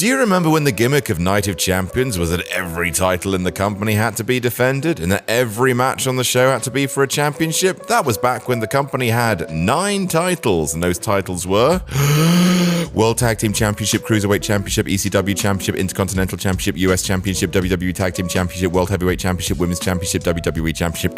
Do you remember when the gimmick of Night of Champions was that every title in the company had to be defended and that every match on the show had to be for a championship? That was back when the company had 9 titles, and those titles were World Tag Team Championship, Cruiserweight Championship, ECW Championship, Intercontinental Championship, US Championship, WWE Tag Team Championship, World Heavyweight Championship, Women's Championship, WWE Championship.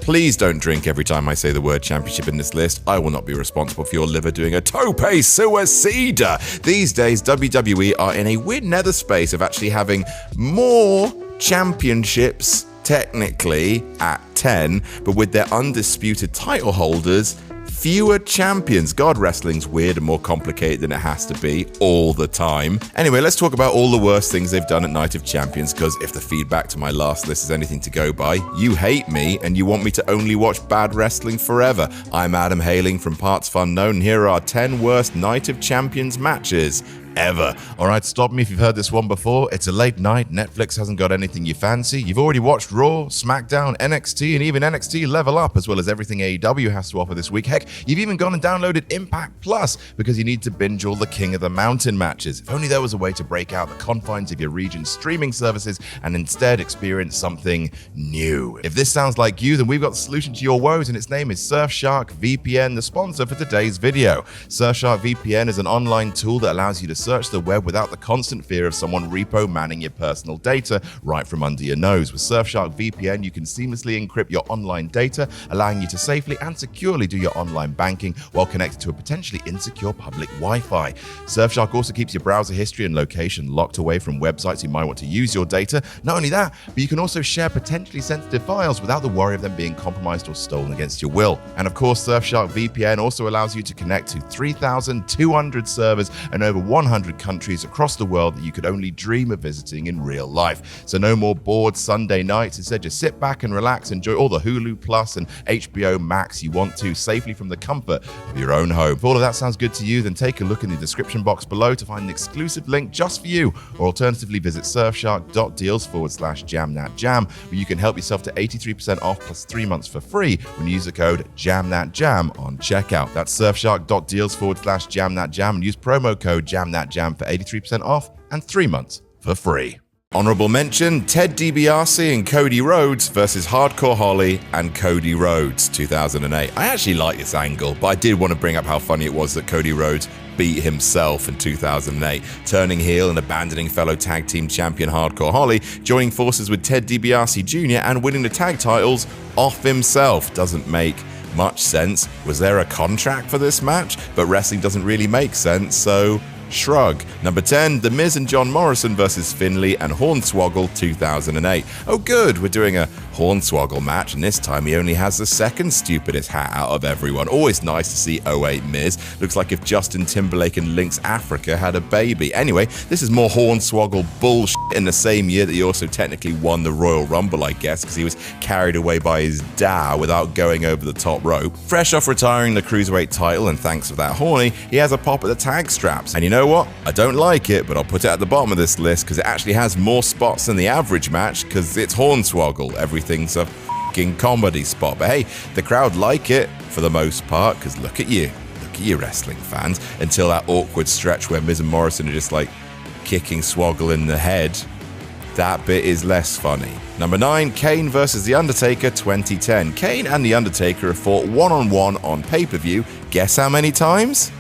Please don't drink every time I say the word championship in this list. I will not be responsible for your liver doing a tope suicida. These days, WWE are in a weird nether space of actually having more championships, technically, at 10, but with their undisputed title holders, fewer champions. God, wrestling's weird and more complicated than it has to be all the time. Anyway, let's talk about all the worst things they've done at Night of Champions, because if the feedback to my last list is anything to go by, you hate me and you want me to only watch bad wrestling forever. I'm Adam, hailing from partsFUNknown, and here are our 10 worst Night of Champions matches ever. Alright, stop me if you've heard this one before. It's a late night, Netflix hasn't got anything you fancy, you've already watched Raw, SmackDown, NXT, and even NXT Level Up, as well as everything AEW has to offer this week. Heck, you've even gone and downloaded Impact Plus because you need to binge all the King of the Mountain matches. If only there was a way to break out the confines of your region's streaming services and instead experience something new. If this sounds like you, then we've got the solution to your woes, and its name is Surfshark VPN, the sponsor for today's video. Surfshark VPN is an online tool that allows you to search the web without the constant fear of someone repo manning your personal data right from under your nose. With Surfshark VPN, you can seamlessly encrypt your online data, allowing you to safely and securely do your online banking while connected to a potentially insecure public Wi-Fi. Surfshark also keeps your browser history and location locked away from websites who might want to use your data. Not only that, but you can also share potentially sensitive files without the worry of them being compromised or stolen against your will. And of course, Surfshark VPN also allows you to connect to 3,200 servers and over 100 countries across the world that you could only dream of visiting in real life. So no more bored Sunday nights. Instead, just sit back and relax, enjoy all the Hulu Plus and HBO Max you want to safely from the comfort of your own home. If all of that sounds good to you, then take a look in the description box below to find an exclusive link just for you, or alternatively visit surfshark.deals/jamnatjam, where you can help yourself to 83% off plus 3 months for free when you use the code JAMNATJAM on checkout. That's surfshark.deals/jamnatjam and use promo code JAMNATJAM for 83% off and 3 months for free. Honourable mention, Ted DiBiase and Cody Rhodes versus Hardcore Holly and Cody Rhodes, 2008. I actually like this angle, but I did want to bring up how funny it was that Cody Rhodes beat himself in 2008, turning heel and abandoning fellow tag team champion Hardcore Holly, joining forces with Ted DiBiase Jr. and winning the tag titles off himself. Doesn't make much sense. Was there a contract for this match? But wrestling doesn't really make sense, so shrug. Number 10, The Miz and John Morrison versus Finlay and Hornswoggle, 2008. Oh good, we're doing a Hornswoggle match, and this time he only has the second stupidest hat out of everyone. Always nice to see 08 Miz. Looks like if Justin Timberlake and Lynx Africa had a baby. Anyway, this is more Hornswoggle bullshit in the same year that he also technically won the Royal Rumble, I guess, because he was carried away by his da without going over the top rope. Fresh off retiring the Cruiserweight title, and thanks for that horny, he has a pop at the tag straps. And you know what? I don't like it, but I'll put it at the bottom of this list because it actually has more spots than the average match because it's Hornswoggle. Everything's a f***ing comedy spot. But hey, the crowd like it for the most part because look at you wrestling fans, until that awkward stretch where Miz and Morrison are just like kicking Swoggle in the head. That bit is less funny. Number 9, Kane versus The Undertaker, 2010. Kane and The Undertaker have fought one-on-one on pay-per-view. Guess how many times?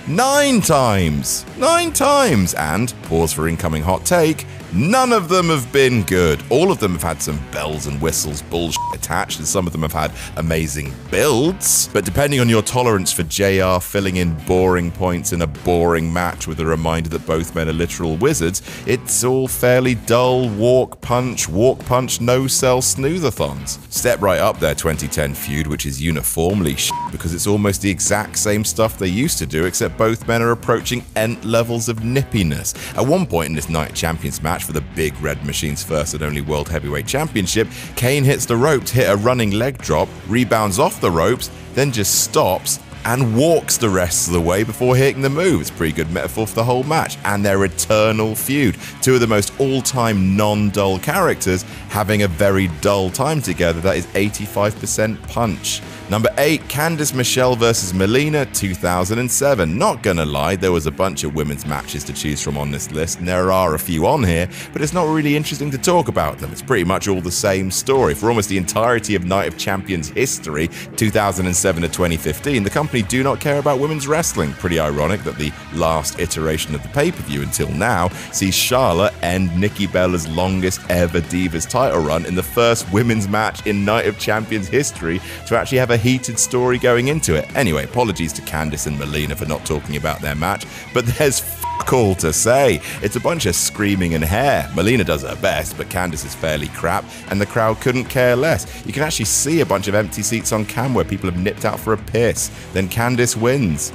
9 times! 9 times! And, pause for incoming hot take, none of them have been good. All of them have had some bells and whistles bullshit attached, and some of them have had amazing builds. But depending on your tolerance for JR filling in boring points in a boring match with a reminder that both men are literal wizards, it's all fairly dull walk punch, no-sell snoozathons. Step right up their 2010 feud, which is uniformly shit because it's almost the exact same stuff they used to do, except both men are approaching nth levels of nippiness. At one point in this Night of Champions match for the Big Red Machine's first and only World Heavyweight Championship, Kane hits the ropes, hit a running leg drop, rebounds off the ropes, then just stops and walks the rest of the way before hitting the move. It's a pretty good metaphor for the whole match and their eternal feud. Two of the most all-time non-dull characters having a very dull time together that is 85% punch. Number 8, Candice Michelle vs. Melina 2007. Not gonna lie, there was a bunch of women's matches to choose from on this list, and there are a few on here, but it's not really interesting to talk about them. It's pretty much all the same story. For almost the entirety of Night of Champions history, 2007 to 2015, the company do not care about women's wrestling. Pretty ironic that the last iteration of the pay-per-view until now sees Charlotte end Nikki Bella's longest ever Divas title run in the first women's match in Night of Champions history to actually have a heated story going into it. Anyway, apologies to Candice and Melina for not talking about their match, but there's fuck all to say. It's a bunch of screaming and hair. Melina does her best, but Candice is fairly crap, and the crowd couldn't care less. You can actually see a bunch of empty seats on cam where people have nipped out for a piss. Then Candice wins.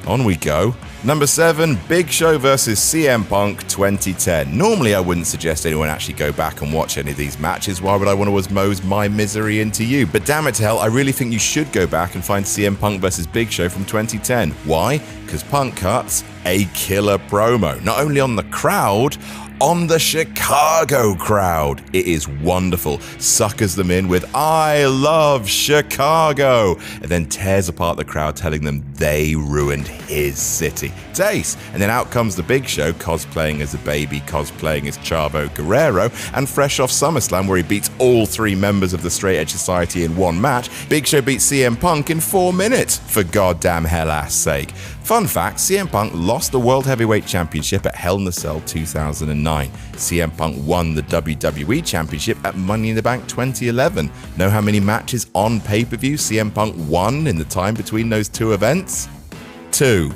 On we go. Number 7, Big Show vs. CM Punk 2010. Normally I wouldn't suggest anyone actually go back and watch any of these matches. Why would I want to osmose my misery into you? But damn it to hell, I really think you should go back and find CM Punk vs. Big Show from 2010. Why? Because Punk cuts a killer promo. Not only on the crowd, on the Chicago crowd. It is wonderful. Suckers them in with "I love Chicago," and then tears apart the crowd, telling them they ruined his city. It's ace. And then out comes the Big Show, cosplaying as a baby, cosplaying as Chavo Guerrero, and fresh off SummerSlam where he beats all 3 members of the Straight Edge Society in one match, Big Show beats CM Punk in 4 minutes, for goddamn hell-ass sake. Fun fact, CM Punk lost the World Heavyweight Championship at Hell in a Cell 2009. CM Punk won the WWE Championship at Money in the Bank 2011. Know how many matches on pay-per-view CM Punk won in the time between those 2 events? 2.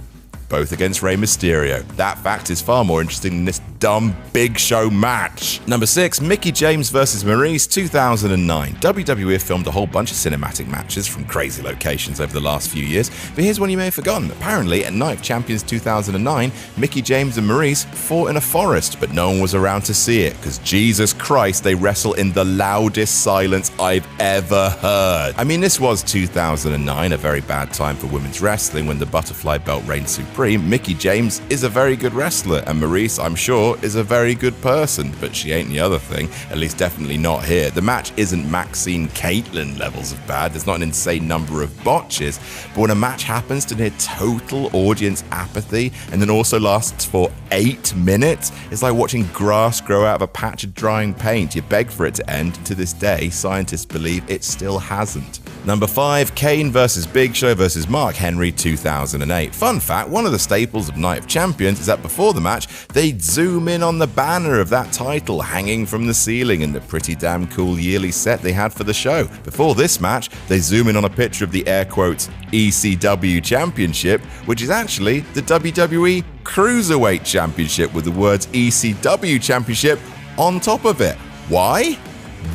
Both against Rey Mysterio. That fact is far more interesting than this dumb Big Show match. Number 6, Mickie James vs. Maryse 2009. WWE have filmed a whole bunch of cinematic matches from crazy locations over the last few years, but here's one you may have forgotten. Apparently, at Night of Champions 2009, Mickie James and Maryse fought in a forest, but no one was around to see it, because Jesus Christ, they wrestle in the loudest silence I've ever heard. I mean, this was 2009, a very bad time for women's wrestling when the butterfly belt reigned supreme. Mickie James is a very good wrestler, and Maryse, I'm sure, is a very good person, but she ain't the other thing, at least definitely not here. The match isn't Maxine Caitlyn levels of bad, there's not an insane number of botches, but when a match happens to near total audience apathy and then also lasts for 8 minutes, it's like watching grass grow out of a patch of drying paint. You beg for it to end, and to this day, scientists believe it still hasn't. Number 5, Kane vs. Big Show vs. Mark Henry 2008. Fun fact, one of the staples of Night of Champions is that before the match, they'd zoom in on the banner of that title hanging from the ceiling in the pretty damn cool yearly set they had for the show. Before this match, they zoom in on a picture of the air quotes ECW Championship, which is actually the WWE Cruiserweight Championship with the words ECW Championship on top of it. Why?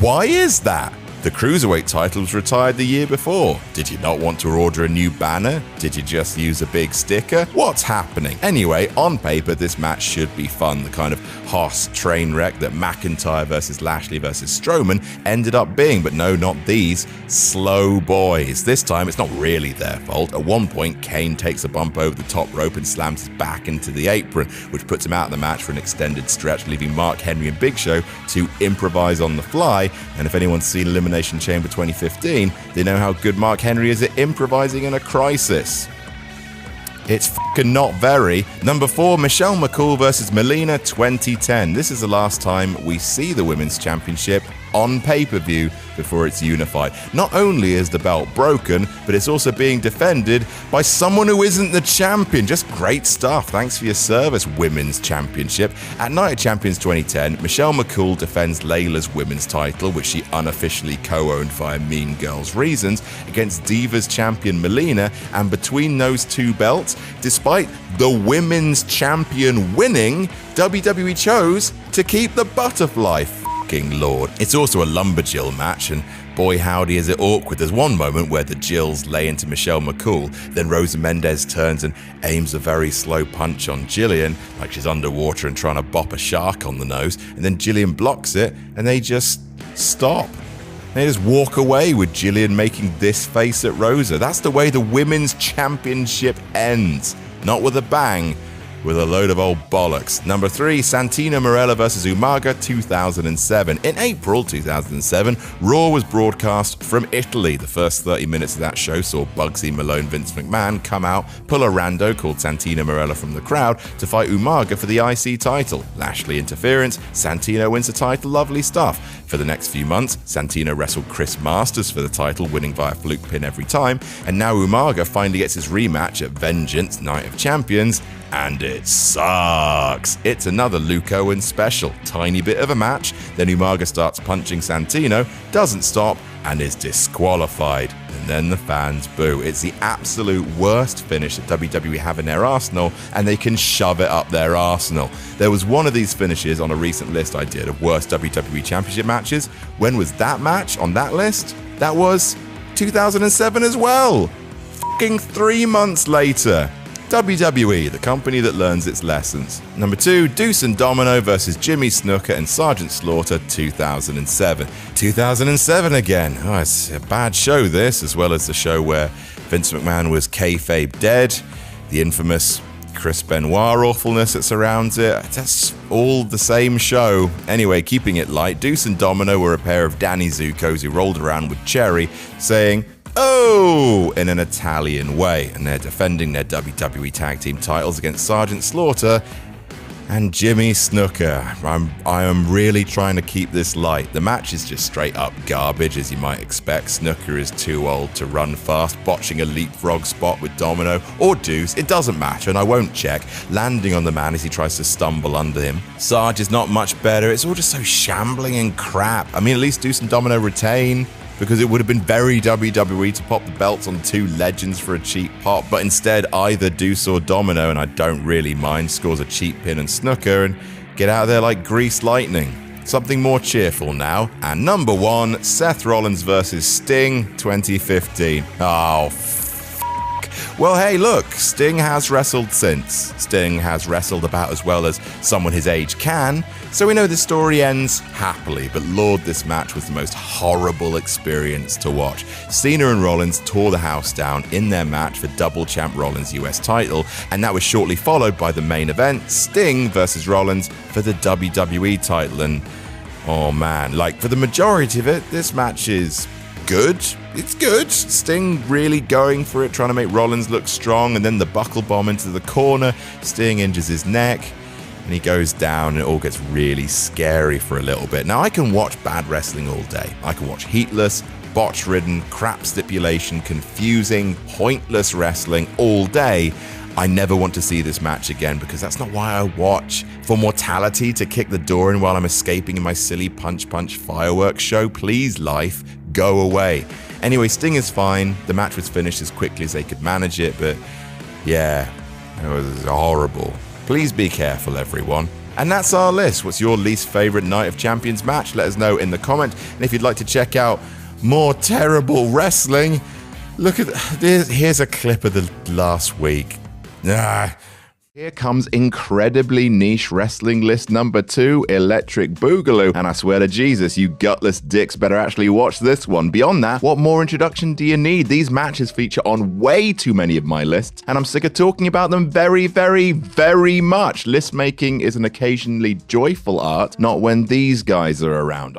Why is that? The Cruiserweight title was retired the year before. Did you not want to order a new banner? Did you just use a big sticker? What's happening? Anyway, on paper, this match should be fun. The kind of Haas train wreck that McIntyre versus Lashley versus Strowman ended up being, but no, not these slow boys. This time, it's not really their fault. At one point, Kane takes a bump over the top rope and slams his back into the apron, which puts him out of the match for an extended stretch, leaving Mark Henry and Big Show to improvise on the fly. And if anyone's seen Elimination Chamber 2015, they know how good Mark Henry is at improvising in a crisis. It's fucking not very. Number 4, Michelle McCool vs. Melina 2010. This is the last time we see the Women's Championship on pay-per-view before it's unified. Not only is the belt broken, but it's also being defended by someone who isn't the champion. Just great stuff. Thanks for your service, Women's Championship. At Night of Champions 2010, Michelle McCool defends Layla's women's title, which she unofficially co-owned via Mean Girls Reasons, against Divas champion Melina, and between those 2 belts, despite the women's champion winning, WWE chose to keep the butterfly. Lord. It's also a lumberjill match, and boy howdy is it awkward. There's one moment where the Jills lay into Michelle McCool, then Rosa Mendez turns and aims a very slow punch on Jillian, like she's underwater and trying to bop a shark on the nose, and then Jillian blocks it, and they just stop. They just walk away with Jillian making this face at Rosa. That's the way the Women's Championship ends. Not with a bang, with a load of old bollocks. Number 3, Santino Marella vs. Umaga 2007. In April 2007, Raw was broadcast from Italy. The first 30 minutes of that show saw Bugsy Malone Vince McMahon come out, pull a rando called Santino Marella from the crowd to fight Umaga for the IC title. Lashley interference, Santino wins the title, lovely stuff. For the next few months, Santino wrestled Chris Masters for the title, winning via fluke pin every time, and now Umaga finally gets his rematch at Vengeance Night of Champions, and it sucks. It's another Luke Owen special. Tiny bit of a match, then Umaga starts punching Santino, doesn't stop, and is disqualified. And then the fans boo. It's the absolute worst finish that WWE have in their arsenal, and they can shove it up their arsenal. There was one of these finishes on a recent list I did of worst WWE Championship matches. When was that match on that list? That was 2007 as well. Fucking 3 months later. WWE, the company that learns its lessons. Number 2, Deuce and Domino vs. Jimmy Snuka and Sergeant Slaughter 2007. 2007 again. Oh, it's a bad show this, as well as the show where Vince McMahon was kayfabe dead, the infamous Chris Benoit awfulness that surrounds it. That's all the same show. Anyway, keeping it light, Deuce and Domino were a pair of Danny Zuko's who rolled around with Cherry, saying, "Oh!" in an Italian way, and they're defending their WWE Tag Team titles against Sergeant Slaughter and Jimmy Snuka. I am really trying to keep this light. The match is just straight up garbage, as you might expect. Snuka is too old to run fast, botching a leapfrog spot with Domino or Deuce, it doesn't matter, and I won't check, landing on the man as he tries to stumble under him. Sarge is not much better. It's all just so shambling and crap. I mean, at least Deuce and Domino retain, because it would have been very WWE to pop the belts on 2 legends for a cheap pop, but instead either Deuce or Domino, and I don't really mind, scores a cheap pin and Snuka and get out of there like greased lightning. Something more cheerful now. And number 1, Seth Rollins vs. Sting 2015. Oh, well, hey, look, Sting has wrestled since. Sting has wrestled about as well as someone his age can, so we know the story ends happily, but Lord, this match was the most horrible experience to watch. Cena and Rollins tore the house down in their match for double champ Rollins' US title, and that was shortly followed by the main event, Sting versus Rollins for the WWE title, and oh man, like for the majority of it, this match is good. It's good. Sting really going for it, trying to make Rollins look strong, and then the buckle bomb into the corner. Sting injures his neck, and he goes down, and it all gets really scary for a little bit. Now, I can watch bad wrestling all day. I can watch heatless, botch-ridden, crap stipulation, confusing, pointless wrestling all day. I never want to see this match again, because that's not why I watch. For mortality to kick the door in while I'm escaping in my silly punch fireworks show? Please, life, go away. Anyway, Sting is fine. The match was finished as quickly as they could manage it, but yeah, it was horrible. Please be careful, everyone. And that's our list. What's your least favorite Night of Champions match? Let us know in the comment. And if you'd like to check out more terrible wrestling, look at here's a clip of the last week. Here comes incredibly niche wrestling list number 2, Electric Boogaloo. And I swear to Jesus, you gutless dicks better actually watch this one. Beyond that, what more introduction do you need? These matches feature on way too many of my lists, and I'm sick of talking about them very, very, very much. List making is an occasionally joyful art, not when these guys are around.